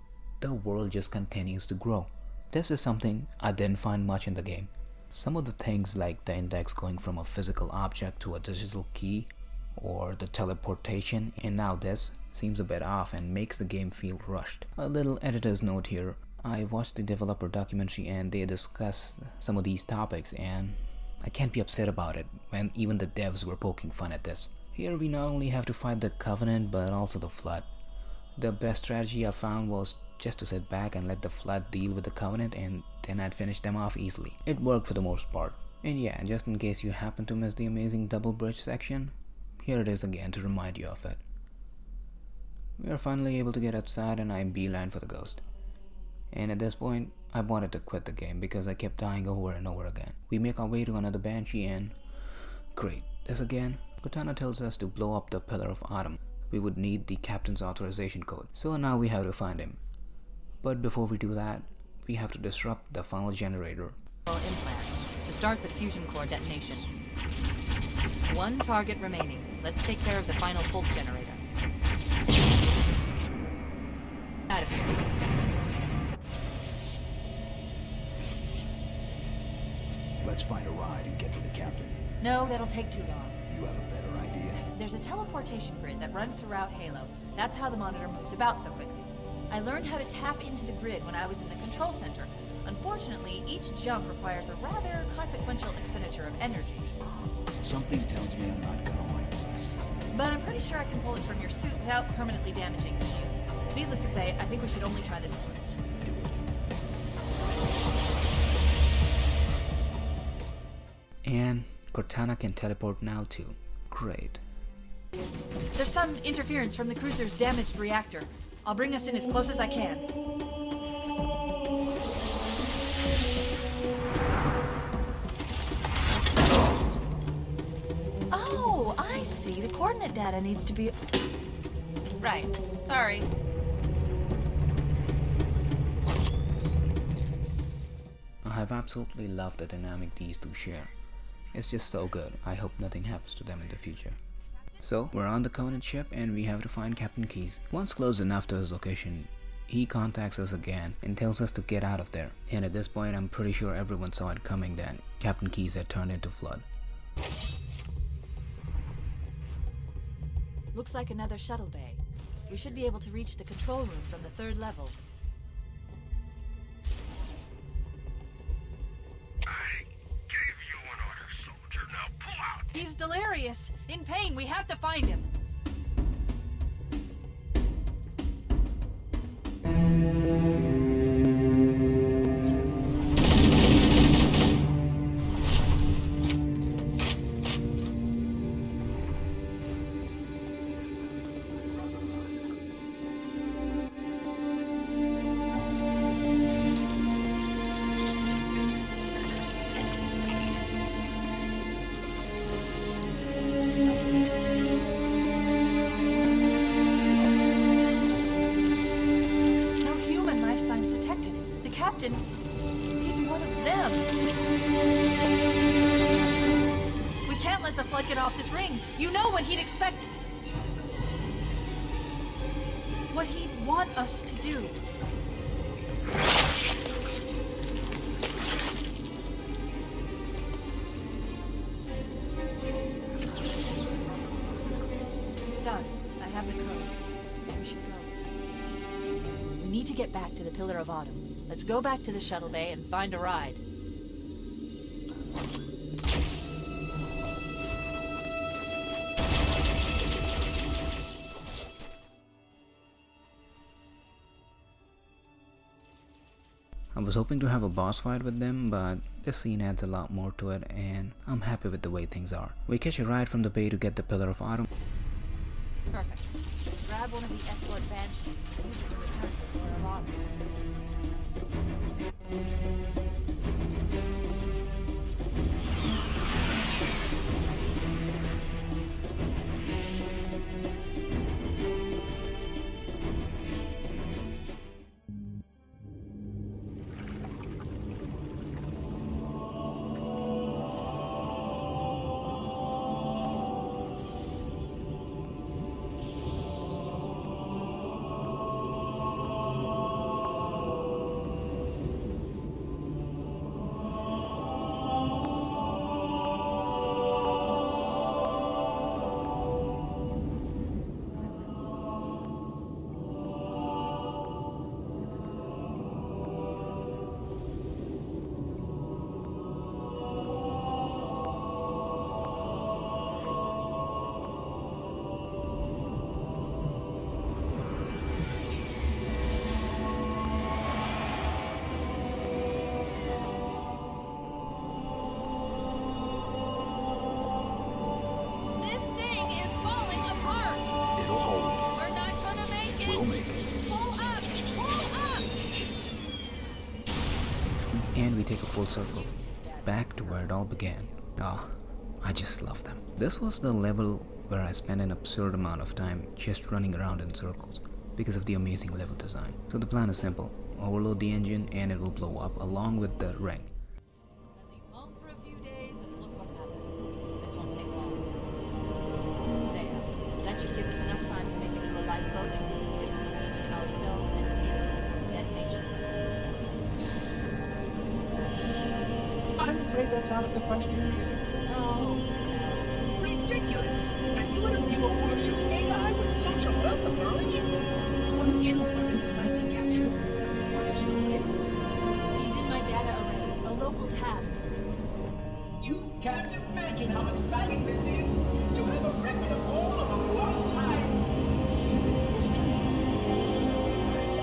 the world just continues to grow. This is something I didn't find much in the game. Some of the things like the index going from a physical object to a digital key, or the teleportation, and now this seems a bit off and makes the game feel rushed. A little editor's note here. I watched the developer documentary and they discuss some of these topics, and I can't be upset about it when even the devs were poking fun at this. Here we not only have to fight the Covenant but also the Flood. The best strategy I found was just to sit back and let the flood deal with the Covenant, and then I'd finish them off easily. It worked for the most part. And yeah, just in case you happen to miss the amazing double bridge section, here it is again to remind you of it. We are finally able to get outside and I beeline for the ghost. And at this point, I wanted to quit the game because I kept dying over and over again. We make our way to another Banshee and... great, this again. Cortana tells us to blow up the Pillar of Autumn. We would need the captain's authorization code, so now we have to find him. But before we do that, we have to disrupt the final generator. Implants to start the fusion core detonation. One target remaining. Let's take care of the final pulse generator. Out of here. Let's find a ride and get to the captain. No, that'll take too long. You have a better idea? There's a teleportation grid that runs throughout Halo. That's how the monitor moves about so quickly. I learned how to tap into the grid when I was in the control center. Unfortunately, each jump requires a rather consequential expenditure of energy. Something tells me I'm not gonna like this. But I'm pretty sure I can pull it from your suit without permanently damaging the shields. Needless to say, I think we should only try this once. Do it. And Cortana can teleport now too. Great. There's some interference from the cruiser's damaged reactor. I'll bring us in as close as I can. Oh, I see. The coordinate data needs to be... Right. Sorry. I have absolutely loved the dynamic these two share. It's just so good. I hope nothing happens to them in the future. So, we're on the Covenant ship and we have to find Captain Keyes. Once close enough to his location, he contacts us again and tells us to get out of there. And at this point, I'm pretty sure everyone saw it coming that Captain Keyes had turned into Flood. Looks like another shuttle bay. We should be able to reach the control room from the 3rd level. I gave you an order, soldier. Now pull out! He's delirious. In pain. We have to find him. He's one of them. We can't let the Flood get off this ring. You know what he'd expect. What he'd want us to do. It's done. I have the code. We should go. We need to get back to the Pillar of Autumn. Let's go back to the shuttle bay and find a ride. I was hoping to have a boss fight with them, but this scene adds a lot more to it and I'm happy with the way things are. We catch a ride from the bay to get the Pillar of Autumn. Perfect. Grab one of the escort banshees and use it to return to the Pillar of Autumn. take a full circle, back to where it all began. Ah, I just love them. This was the level where I spent an absurd amount of time just running around in circles because of the amazing level design. So the plan is simple. Overload the engine and it will blow up along with the ring. I leave home for a few days and look what happens. This won't take long. There. That should give us enough time to make it to a lifeboat and put some distance between ourselves and the detonation. I'm afraid that's out of the question. Oh, Ridiculous! And you would imbue a warship's AI with such a wealth of knowledge? Wouldn't your weapon likely capture or destroy? he's in my data arrays, a local tab. You can't imagine how exciting this is to have a record of all of a war's time. History isn't it? Is it?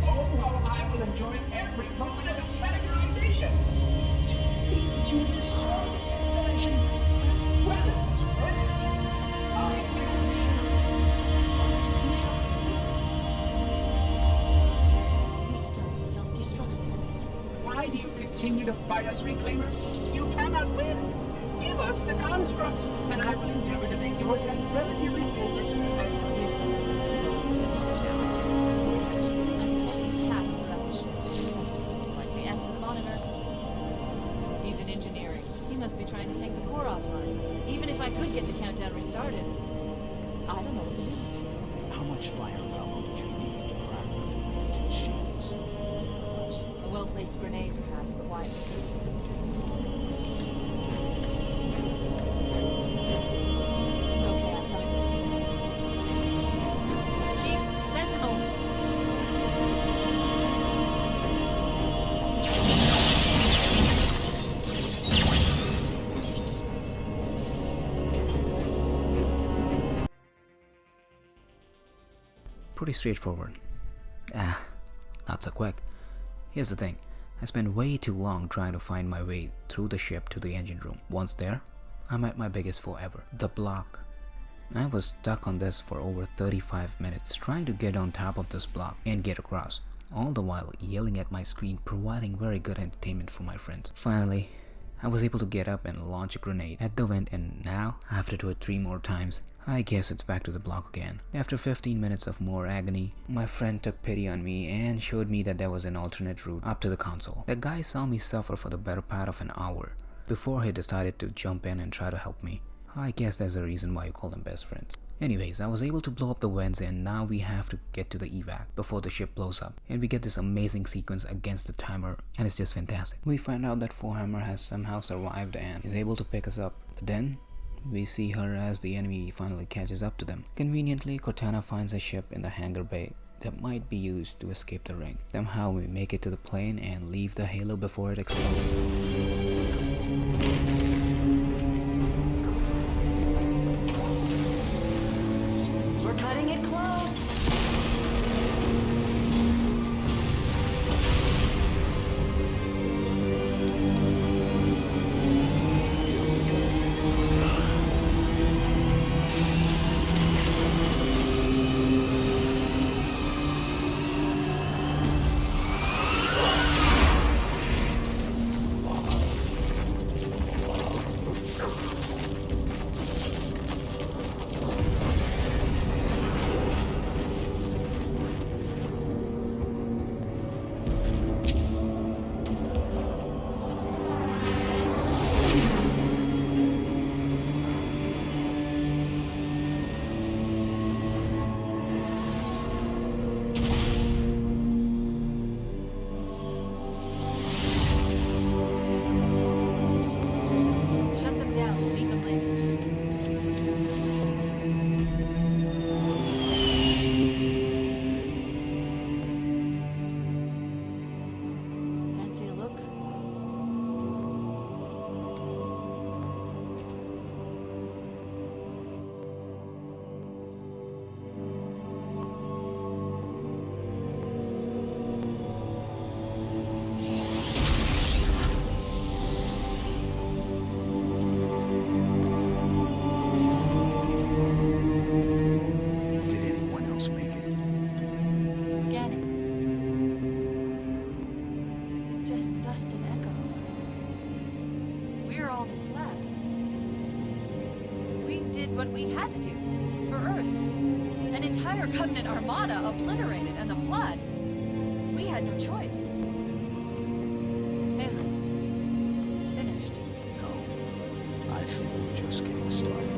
Oh, how I will enjoy every moment of its categorization. To think that you have destroyed this installation as well as this record. I am almost too shocked. Restart the self-destruct series. Why do you continue to fight us, Reclaimer? You cannot win. Give us the construct, and I will endeavor to make your death relatively painless and Please test it with the channels. I'm detecting taps throughout the ship. Seems like we asked for the monitor. He's in engineering. He must be trying to take the core offline. Even if I could get the countdown restarted, I don't know what to do. How much firepower would you need to crack one of the engine shields? A well-placed grenade, perhaps, but why? Okay, I'm coming. Chief, Sentinels! Pretty straightforward. Not so quick. Here's the thing. I spent way too long trying to find my way through the ship to the engine room. Once there, I'm at my biggest foe ever, the block. I was stuck on this for over 35 minutes trying to get on top of this block and get across, all the while yelling at my screen, providing very good entertainment for my friends. Finally, I was able to get up and launch a grenade at the vent, and now I have to do it 3 more times. I guess it's back to the block again. After 15 minutes of more agony, my friend took pity on me and showed me that there was an alternate route up to the console. The guy saw me suffer for the better part of an hour before he decided to jump in and try to help me. I guess there's a reason why you call them best friends. Anyways, I was able to blow up the vents, and now we have to get to the evac before the ship blows up. And we get this amazing sequence against the timer, and it's just fantastic. We find out that Forehammer has somehow survived and is able to pick us up. But then, we see her as the enemy finally catches up to them. Conveniently, Cortana finds a ship in the hangar bay that might be used to escape the ring. Somehow we make it to the plane and leave the halo before it explodes. We're cutting it close! what's left. We did what we had to do for Earth. An entire Covenant armada obliterated, and the Flood. We had no choice. Halen, it's finished. No, I think we're just getting started.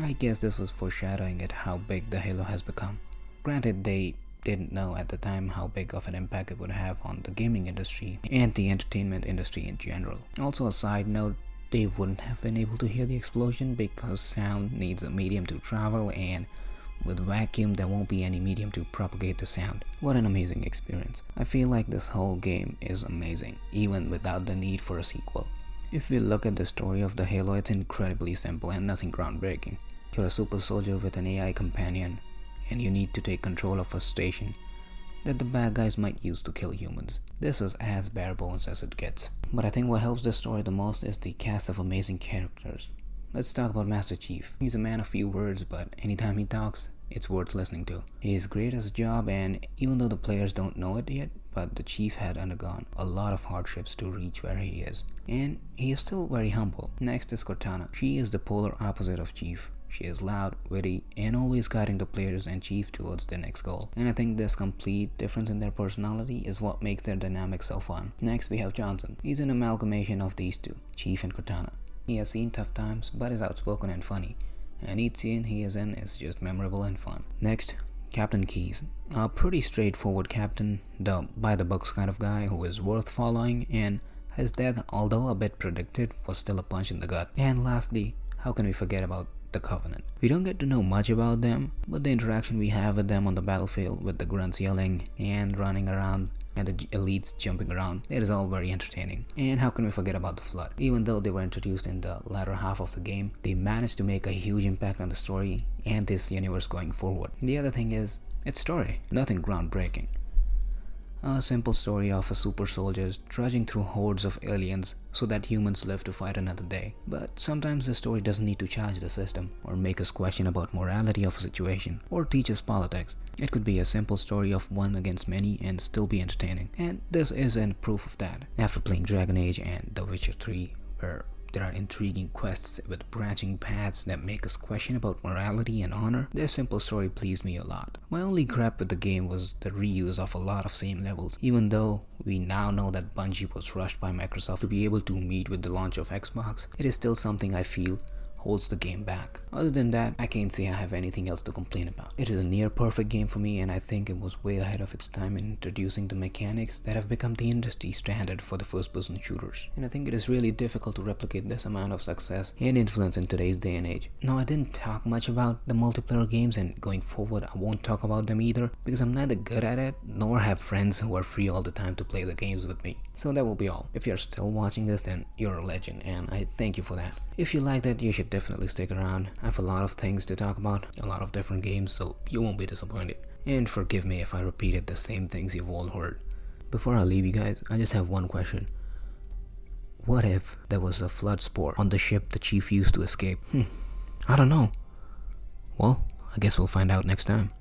I guess this was foreshadowing at how big the Halo has become. Granted, they didn't know at the time how big of an impact it would have on the gaming industry and the entertainment industry in general. Also, a side note, they wouldn't have been able to hear the explosion because sound needs a medium to travel, and with vacuum there won't be any medium to propagate the sound. What an amazing experience. I feel like this whole game is amazing, even without the need for a sequel. If we look at the story of the Halo, it's incredibly simple and nothing groundbreaking. You're a super soldier with an AI companion, and you need to take control of a station that the bad guys might use to kill humans. This is as bare bones as it gets. But I think what helps the story the most is the cast of amazing characters. Let's talk about Master Chief. He's a man of few words, but anytime he talks, it's worth listening to. He is great at his job, and even though the players don't know it yet, but the Chief had undergone a lot of hardships to reach where he is. And he is still very humble. Next is Cortana. She is the polar opposite of Chief. She is loud, witty, and always guiding the players and Chief towards their next goal. And I think this complete difference in their personality is what makes their dynamic so fun. Next we have Johnson. He's an amalgamation of these two, Chief and Cortana. He has seen tough times, but is outspoken and funny. And each scene he is in is just memorable and fun. Next, Captain Keyes. A pretty straightforward captain, the by-the-books kind of guy who is worth following, and his death, although a bit predicted, was still a punch in the gut. And lastly, how can we forget about the Covenant? We don't get to know much about them, but the interaction we have with them on the battlefield, with the grunts yelling and running around and the elites jumping around, it is all very entertaining. And how can we forget about the Flood? Even though they were introduced in the latter half of the game, they managed to make a huge impact on the story and this universe going forward. The other thing is, its story. Nothing groundbreaking. A simple story of a super soldiers trudging through hordes of aliens so that humans live to fight another day. But sometimes the story doesn't need to challenge the system, or make us question about morality of a situation, or teach us politics. It could be a simple story of one against many and still be entertaining. And this isn't proof of that. After playing Dragon Age and The Witcher 3, where there are intriguing quests with branching paths that make us question about morality and honor, this simple story pleased me a lot. My only gripe with the game was the reuse of a lot of same levels. Even though we now know that Bungie was rushed by Microsoft to be able to meet with the launch of Xbox, it is still something I feel holds the game back. Other than that, I can't say I have anything else to complain about. It is a near perfect game for me, and I think it was way ahead of its time in introducing the mechanics that have become the industry standard for the first-person shooters. And I think it is really difficult to replicate this amount of success and influence in today's day and age. Now, I didn't talk much about the multiplayer games, and going forward I won't talk about them either, because I'm neither good at it nor have friends who are free all the time to play the games with me. So that will be all. If you're still watching this, then you're a legend, and I thank you for that. If you like that, you should definitely stick around. I have a lot of things to talk about, a lot of different games, so you won't be disappointed. And forgive me if I repeated the same things you've all heard. Before I leave you guys, I just have one question. What if there was a flood spore on the ship the Chief used to escape? I don't know. Well, I guess we'll find out next time.